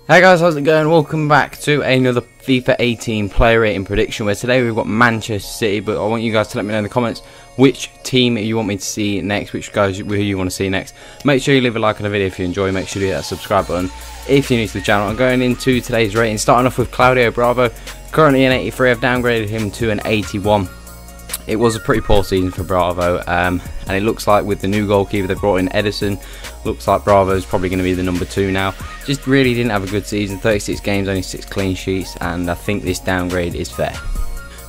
Hey guys, how's it going? Welcome back to another FIFA 18 player rating prediction, where today we've got Manchester City, but I want you guys to let me know in the comments which team you want me to see next, which guys who you want to see next. Make sure you leave a like on the video if you enjoy, make sure you hit that subscribe button if you're new to the channel. I'm going into today's rating, starting off with Claudio Bravo, currently an 83, I've downgraded him to an 81. It was a pretty poor season for Bravo, and it looks like with the new goalkeeper they brought in, Edison, looks like Bravo is probably going to be the number 2 now. Just really didn't have a good season, 36 games, only 6 clean sheets, and I think this downgrade is fair.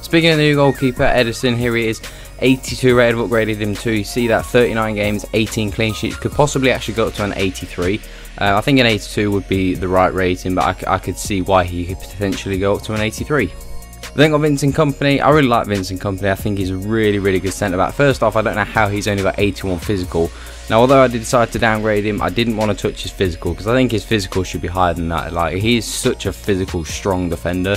Speaking of the new goalkeeper, Edison, here he is, 82 rated, I've upgraded him to, you see that, 39 games, 18 clean sheets, could possibly actually go up to an 83. I think an 82 would be the right rating, but I could see why he could potentially go up to an 83. Then got Vincent Kompany. I really like Vincent Kompany. I think he's a really good centre back. First off, I don't know how he's only got 81 physical. Now, although I did decide to downgrade him, I didn't want to touch his physical because I think his physical should be higher than that. Like, he's such a physical, strong defender.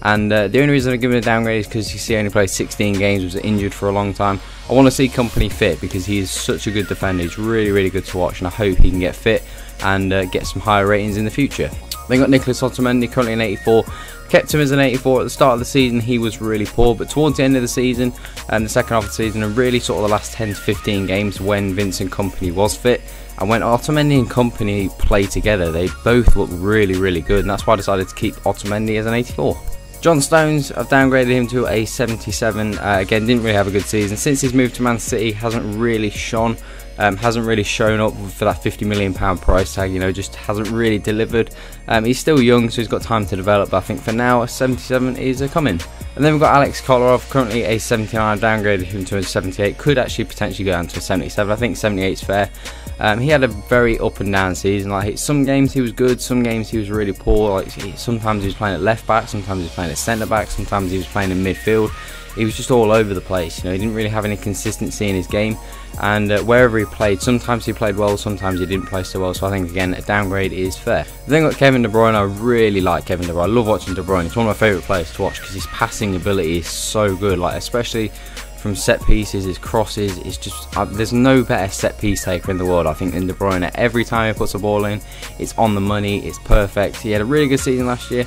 And the only reason I'm giving him a downgrade is because he only played 16 games, was injured for a long time. I want to see Kompany fit because he is such a good defender. He's really good to watch, and I hope he can get fit and get some higher ratings in the future. Then got Nicholas Otamendi, currently an 84. Kept him as an 84 at the start of the season. He was really poor, but towards the end of the season and the second half of the season, and really sort of the last 10 to 15 games when Vincent Kompany was fit, and when Otamendi and Kompany play together, they both look really good, and that's why I decided to keep Otamendi as an 84. John Stones, I've downgraded him to a 77. Again, didn't really have a good season. Since he's moved to Man City, hasn't really shone. Hasn't really shown up for that £50 million price tag, you know, just hasn't really delivered. He's still young, so he's got time to develop, but I think for now a 77 is coming. And then we've got Alex Kolarov, currently a 79, I've downgraded him to a 78, could actually potentially go down to a 77, I think 78 is fair. He had a very up and down season, like some games he was good, some games he was really poor, like sometimes he was playing at left back, sometimes he was playing at centre back, sometimes he was playing in midfield. He was just all over the place, you know, he didn't really have any consistency in his game, and wherever he played, sometimes he played well, sometimes he didn't play so well, so I think again a downgrade is fair. Then got Kevin De Bruyne. I really like Kevin De Bruyne, I love watching De Bruyne, he's one of my favourite players to watch because his passing ability is so good, like especially from set pieces, his crosses, it's just, there's no better set piece taker in the world I think than De Bruyne. Every time he puts a ball in, it's on the money, it's perfect. He had a really good season last year.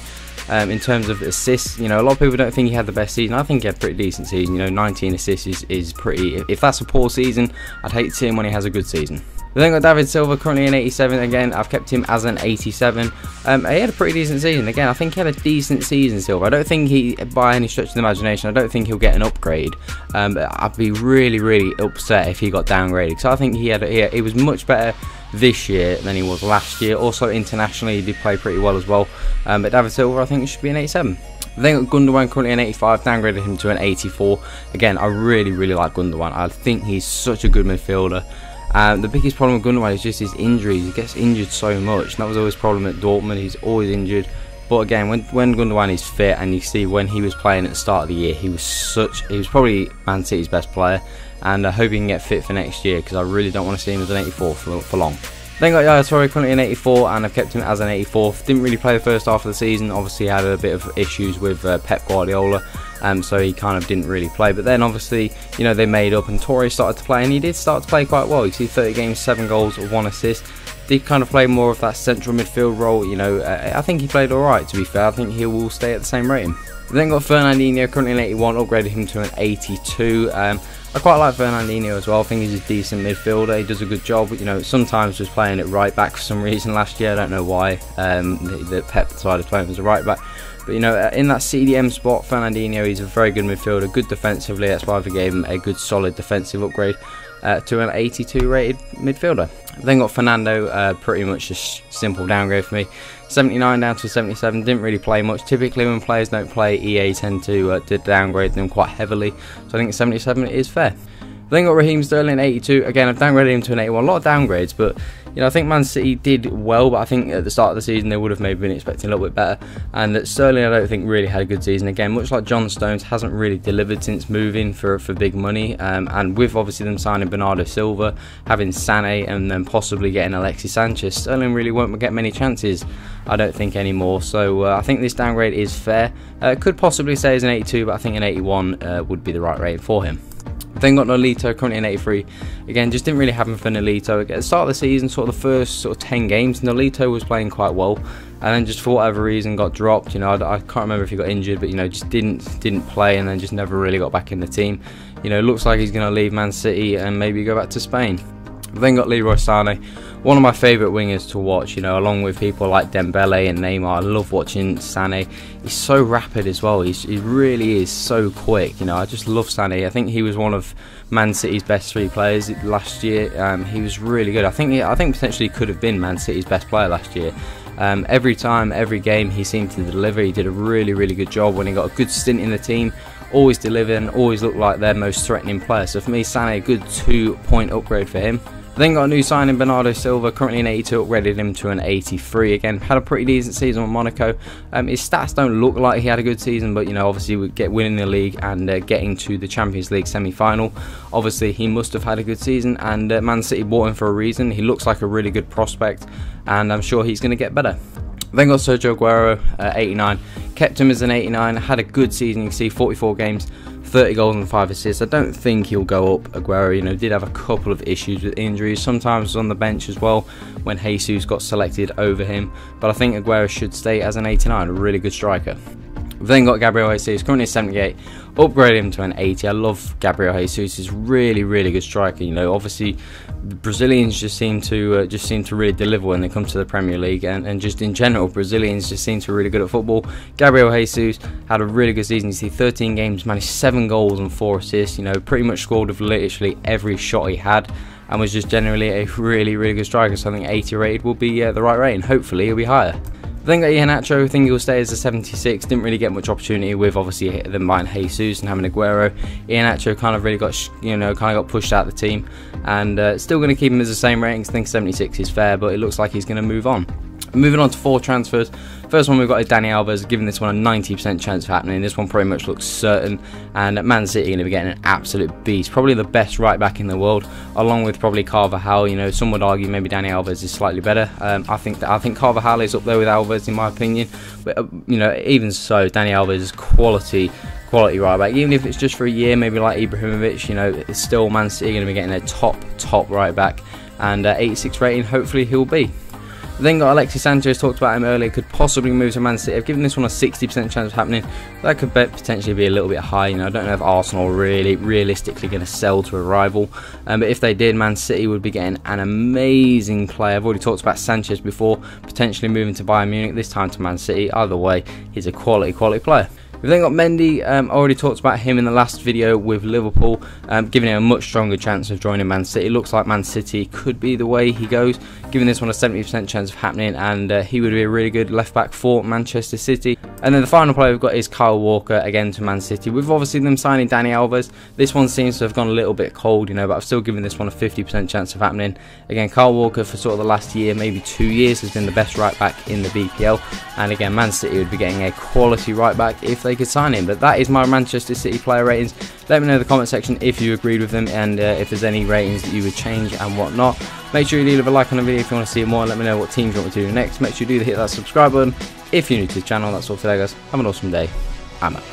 In terms of assists, you know, a lot of people don't think he had the best season. I think he had a pretty decent season, you know, 19 assists is pretty, if that's a poor season, I'd hate to see him when he has a good season. Then got David Silva, currently an 87, again, I've kept him as an 87. He had a pretty decent season, again, I think he had a decent season, Silva. I don't think he, by any stretch of the imagination, I don't think he'll get an upgrade. But I'd be really upset if he got downgraded, because I think he was much better this year than he was last year. Also internationally he did play pretty well as well, but David Silva I think it should be an 87. Then got Gundogan, currently an 85, downgraded him to an 84. Again, I really like Gundogan. I think he's such a good midfielder. The biggest problem with Gundogan is just his injuries. He gets injured so much, and that was always a problem at Dortmund. He's always injured. But again, when Gundogan is fit, and you see when he was playing at the start of the year, he was probably Man City's best player, and I hope he can get fit for next year because I really don't want to see him as an 84 for long. Then got Yaya Toure, currently an 84, and I've kept him as an 84. Didn't really play the first half of the season, obviously had a bit of issues with Pep Guardiola, so he kind of didn't really play. But then obviously, you know, they made up and Toure started to play, and he did start to play quite well. You see 30 games, 7 goals, 1 assist. Did kind of play more of that central midfield role, you know. I think he played alright, to be fair. I think he will stay at the same rating. Then got Fernandinho, currently an 81, upgraded him to an 82. I quite like Fernandinho as well. I think he's a decent midfielder. He does a good job. You know, sometimes just playing at right back for some reason last year. I don't know why the Pep decided to play him as a right back. But you know, in that CDM spot, Fernandinho, he's a very good midfielder, good defensively. That's why I gave him a good solid defensive upgrade to an 82 rated midfielder. Then got Fernando, pretty much just simple downgrade for me. 79 down to 77, didn't really play much. Typically when players don't play, EA tend to downgrade them quite heavily, so I think 77 is fair. Then got Raheem Sterling, 82, again I've downgraded him to an 81, a lot of downgrades, but you know, I think Man City did well, but I think at the start of the season they would have maybe been expecting a little bit better, and Sterling I don't think really had a good season. Again, much like John Stones, hasn't really delivered since moving for big money, and with obviously them signing Bernardo Silva, having Sané, and then possibly getting Alexis Sanchez, Sterling really won't get many chances, I don't think, anymore. So I think this downgrade is fair. Could possibly say as an 82, but I think an 81 would be the right rating for him. Then got Nolito, currently an 83. Again, just didn't really happen for Nolito. At the start of the season, sort of the first 10 games, Nolito was playing quite well. and then just for whatever reason got dropped. You know, I can't remember if he got injured, but you know, just didn't play, and then just never really got back in the team. You know, looks like he's going to leave Man City and maybe go back to Spain. We've then got Leroy Sané, one of my favourite wingers to watch, you know, along with people like Dembele and Neymar. I love watching Sané. He's so rapid as well. He really is so quick. You know, I just love Sané. I think he was one of Man City's best 3 players last year. He was really good. I think potentially could have been Man City's best player last year. Every time, every game, he seemed to deliver. He did a really good job when he got a good stint in the team. Always delivering, always looked like their most threatening player. So for me, Sané, a good 2-point upgrade for him. Then got a new signing, Bernardo Silva, currently an 82, upgraded him to an 83 again. Had a pretty decent season with Monaco. His stats don't look like he had a good season, but you know, obviously we get winning the league and getting to the Champions League semi-final. Obviously he must have had a good season, and Man City bought him for a reason. He looks like a really good prospect, and I'm sure he's going to get better. Then got Sergio Aguero, 89. Kept him as an 89. Had a good season. You can see 44 games, 30 goals and 5 assists. I don't think he'll go up, Aguero. You know, did have a couple of issues with injuries. Sometimes was on the bench as well when Jesus got selected over him. But I think Aguero should stay as an 89. A really good striker. We've then got Gabriel Jesus, currently a 78. Upgrade him to an 80. I love Gabriel Jesus. He's really good striker. You know, obviously the Brazilians just seem to really deliver when they come to the Premier League, and just in general, Brazilians just seem to be really good at football. Gabriel Jesus had a really good season. You see, 13 games, managed 7 goals and 4 assists. You know, pretty much scored with literally every shot he had, and was just generally a really good striker. So I think 80 rated will be the right rating. Hopefully he'll be higher. Then got Iheanacho. I think he'll stay as a 76. Didn't really get much opportunity with obviously them buying Jesus and having Aguero. Iheanacho kind of really got got pushed out of the team, and still going to keep him as the same ratings. I think 76 is fair, but it looks like he's going to move on. Moving on to 4 transfers. First one we've got is Dani Alves, giving this one a 90% chance of happening. This one pretty much looks certain, and Man City are going to be getting an absolute beast. Probably the best right back in the world, along with probably Carvajal. You know, some would argue maybe Dani Alves is slightly better. I think Carvajal is up there with Alves in my opinion. But you know, even so, Dani Alves is quality right back. Even if it's just for a year, maybe like Ibrahimovic, you know, it's still Man City going to be getting a top right back, and 86 rating. Hopefully he'll be. Then got Alexis Sanchez, talked about him earlier, could possibly move to Man City. I've given this one a 60% chance of happening. That could potentially be a little bit high. You know, I don't know if Arsenal are realistically going to sell to a rival. But if they did, Man City would be getting an amazing player. I've already talked about Sanchez before, potentially moving to Bayern Munich, this time to Man City. Either way, he's a quality player. We've then got Mendy. I already talked about him in the last video with Liverpool, giving him a much stronger chance of joining Man City. It looks like Man City could be the way he goes, giving this one a 70% chance of happening, and he would be a really good left back for Manchester City. And then the final player we've got is Kyle Walker, again to Man City. With obviously them signing Dani Alves, this one seems to have gone a little bit cold, you know, but I've still given this one a 50% chance of happening. Again, Kyle Walker for sort of the last year, maybe 2 years, has been the best right back in the BPL. And again, Man City would be getting a quality right back if they could sign him. But that is my Manchester City player ratings. Let me know in the comment section if you agreed with them, and if there's any ratings that you would change and whatnot. Make sure you leave a like on the video if you want to see more. Let me know what teams you want me to do next. Make sure you do hit that subscribe button if you're new to the channel. That's all for today, guys. Have an awesome day. I'm out.